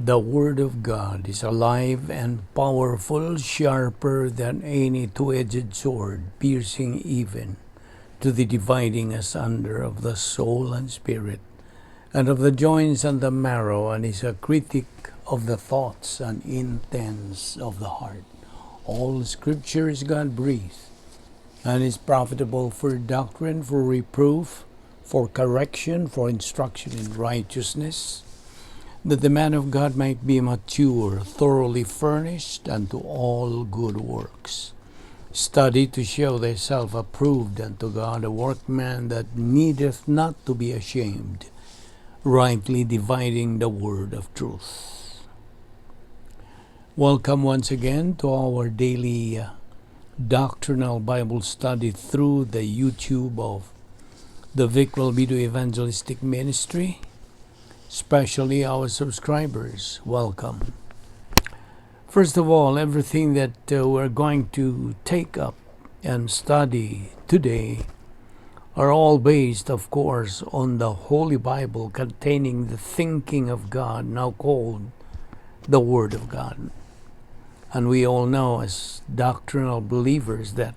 The Word of God is alive and powerful, sharper than any two-edged sword, piercing even to the dividing asunder of the soul and spirit, and of the joints and the marrow, and is a critic of the thoughts and intents of the heart. All Scripture is God-breathed, and is profitable for doctrine, for reproof, for correction, for instruction in righteousness, that the man of God might be mature, thoroughly furnished unto all good works. Study to show thyself approved unto God, a workman that needeth not to be ashamed, rightly dividing the word of truth. Welcome once again to our daily Doctrinal Bible study through the YouTube of the Balbido Evangelistic Ministry. Especially our subscribers, welcome. First of all, everything that we're going to take up and study today are all based, of course, on the Holy Bible containing the thinking of God, now called the Word of God. And we all know as doctrinal believers that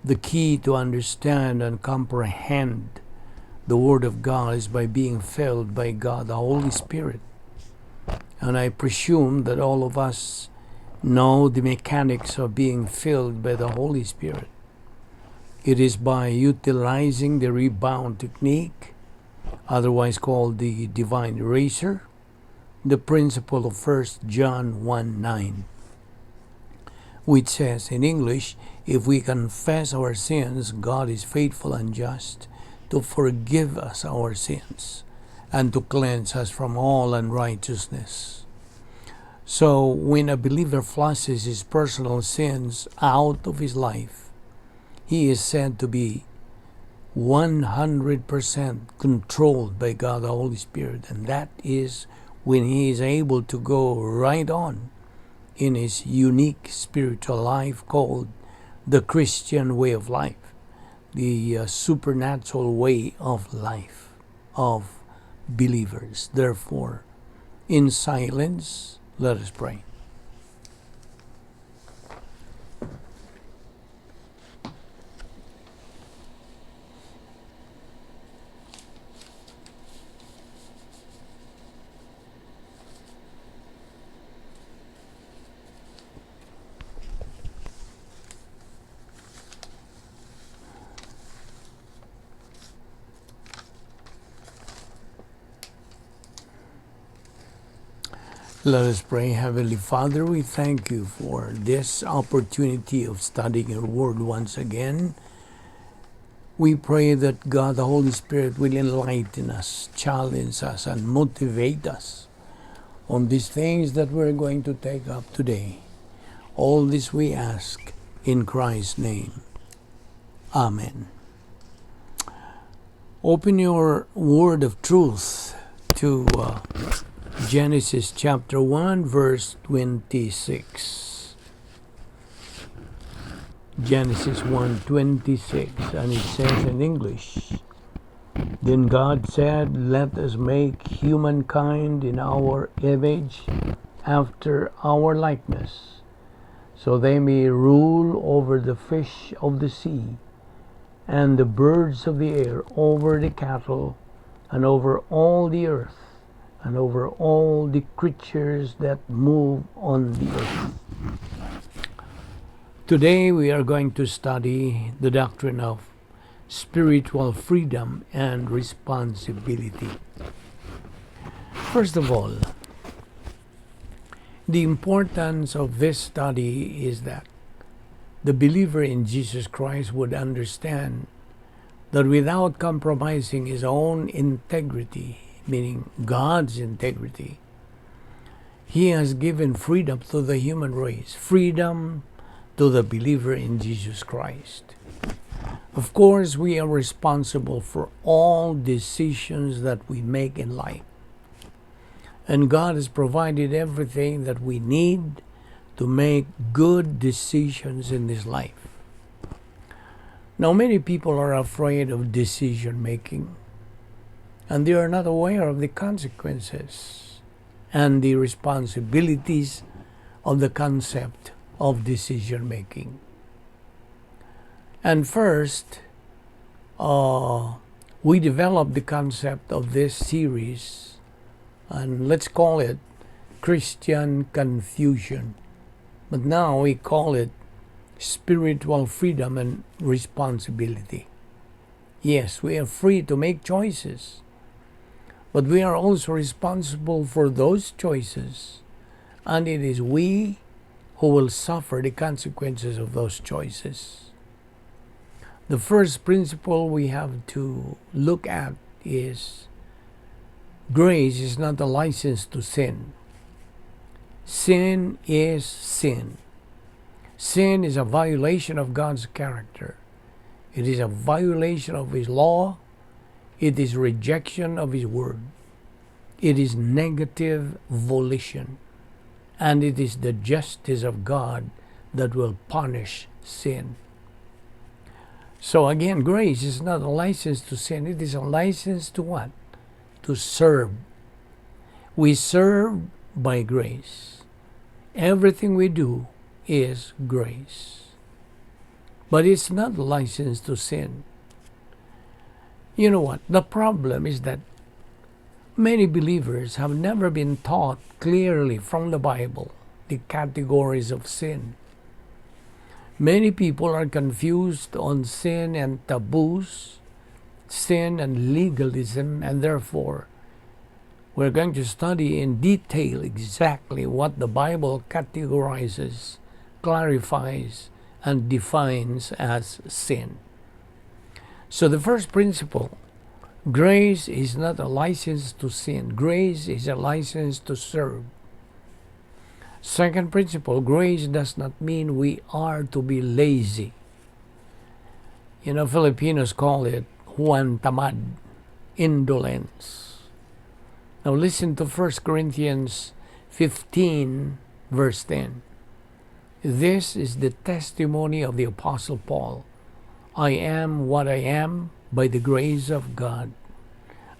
the key to understand and comprehend the Word of God is by being filled by God, the Holy Spirit. And I presume that all of us know the mechanics of being filled by the Holy Spirit. It is by utilizing the rebound technique, otherwise called the divine eraser, the principle of 1 John 1:9, which says in English, if we confess our sins, God is faithful and just to forgive us our sins and to cleanse us from all unrighteousness. So when a believer flushes his personal sins out of his life, he is said to be 100% controlled by God the Holy Spirit, and that is when he is able to go right on in his unique spiritual life called the Christian way of life, the supernatural way of life of believers. Therefore, in silence, let us pray. Let us pray. Heavenly Father, we thank you for this opportunity of studying your word once again. We pray that God, the Holy Spirit, will enlighten us, challenge us, and motivate us on these things that we're going to take up today. All this we ask in Christ's name. Amen. Open your word of truth to Genesis chapter 1, verse 26. Genesis 1:26, and it says in English, Then God said, Let us make humankind in our image, after our likeness, so they may rule over the fish of the sea, and the birds of the air, over the cattle, and over all the earth, and over all the creatures that move on the earth. Today we are going to study the doctrine of spiritual freedom and responsibility. First of all, the importance of this study is that the believer in Jesus Christ would understand that without compromising his own integrity, meaning God's integrity, he has given freedom to the human race, freedom to the believer in Jesus Christ. Of course, we are responsible for all decisions that we make in life. And God has provided everything that we need to make good decisions in this life. Now, many people are afraid of decision making, and they are not aware of the consequences and the responsibilities of the concept of decision making. And first, we developed the concept of this series, and let's call it Christian Confusion. But now we call it Spiritual Freedom and Responsibility. Yes, we are free to make choices, but we are also responsible for those choices, and it is we who will suffer the consequences of those choices. The first principle we have to look at is grace is not a license to sin. Sin is sin. Sin is a violation of God's character. It is a violation of His law. It is rejection of His word. It is negative volition. And it is the justice of God that will punish sin. So again, grace is not a license to sin. It is a license to what? To serve. We serve by grace. Everything we do is grace. But it's not a license to sin. You know what? The problem is that many believers have never been taught clearly from the Bible the categories of sin. Many people are confused on sin and taboos, sin and legalism, and therefore we're going to study in detail exactly what the Bible categorizes, clarifies, and defines as sin. So the first principle, grace is not a license to sin. Grace is a license to serve. Second principle, grace does not mean we are to be lazy. You know, Filipinos call it huwan tamad, indolence. Now listen to 1 Corinthians 15, verse 10. This is the testimony of the Apostle Paul. I am what I am by the grace of God,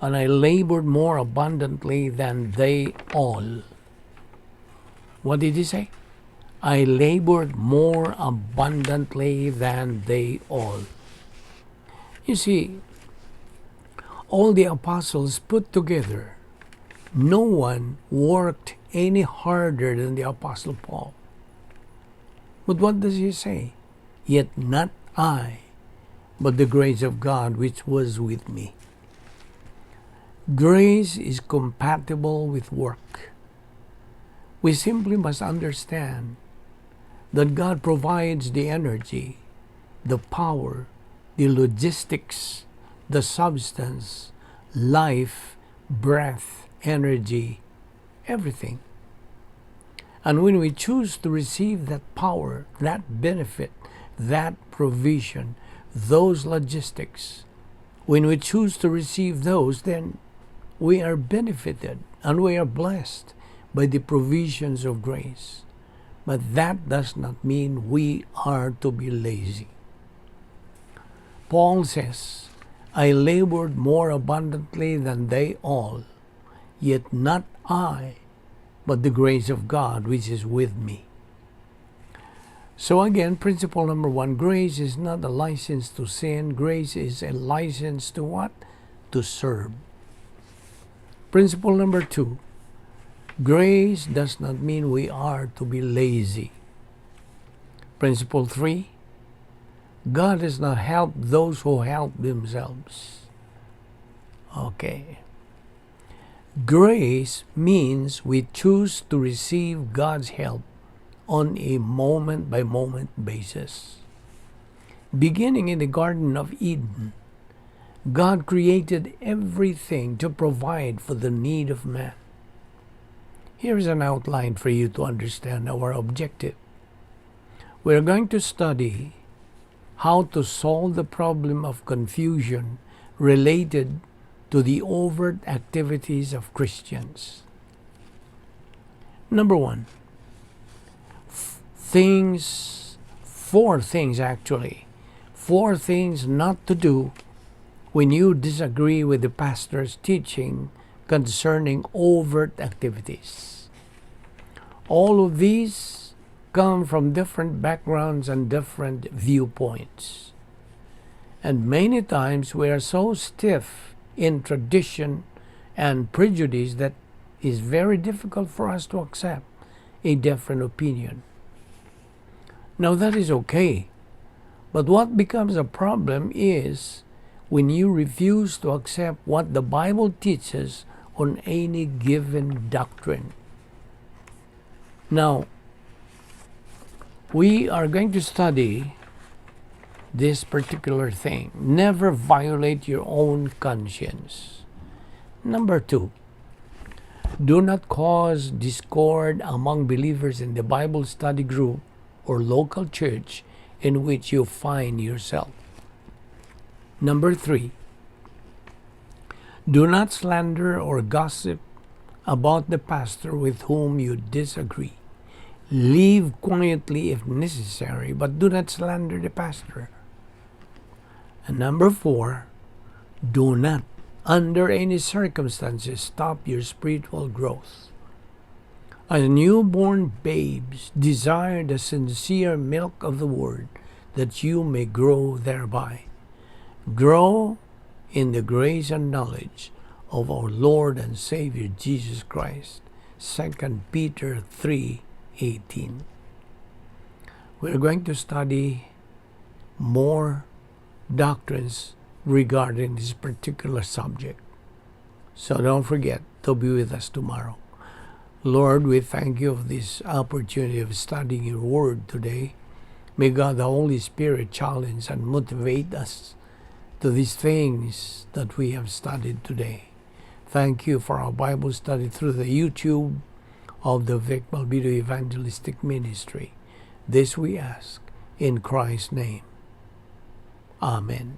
and I labored more abundantly than they all. What did he say? I labored more abundantly than they all. You see, all the apostles put together, no one worked any harder than the Apostle Paul. But what does he say? Yet not I, but the grace of God which was with me. Grace is compatible with work. We simply must understand that God provides the energy, the power, the logistics, the substance, life, breath, energy, everything. And when we choose to receive that power, that benefit, that provision, those logistics, when we choose to receive those, then we are benefited and we are blessed by the provisions of grace. But that does not mean we are to be lazy. Paul says, I labored more abundantly than they all, yet not I, but the grace of God which is with me. So again, principle number one, grace is not a license to sin. Grace is a license to what? To serve. Principle number two, grace does not mean we are to be lazy. Principle three, God does not help those who help themselves. Okay. Grace means we choose to receive God's help on a moment-by-moment basis. Beginning in the Garden of Eden, God created everything to provide for the need of man. Here's an outline for you to understand our objective. We're going to study how to solve the problem of confusion related to the overt activities of Christians. Number one, four things not to do when you disagree with the pastor's teaching concerning overt activities. All of these come from different backgrounds and different viewpoints. And many times we are so stiff in tradition and prejudice that it's very difficult for us to accept a different opinion. Now that is okay, but what becomes a problem is when you refuse to accept what the Bible teaches on any given doctrine. Now, we are going to study this particular thing. Never violate your own conscience. Number 2, do not cause discord among believers in the Bible study group or local church in which you find yourself. Number 3, do not slander or gossip about the pastor with whom you disagree. Leave quietly if necessary, but do not slander the pastor. And number 4, do not, under any circumstances, stop your spiritual growth. As newborn babes, desire the sincere milk of the word, that you may grow thereby. Grow in the grace and knowledge of our Lord and Savior Jesus Christ. 2 Peter 3:18. We're going to study more doctrines regarding this particular subject. So don't forget to be with us tomorrow. Lord, we thank you for this opportunity of studying your word today. May God the Holy Spirit challenge and motivate us to these things that we have studied today. Thank you for our Bible study through the YouTube of the Balbido Evangelistic Ministry. This we ask in Christ's name. Amen.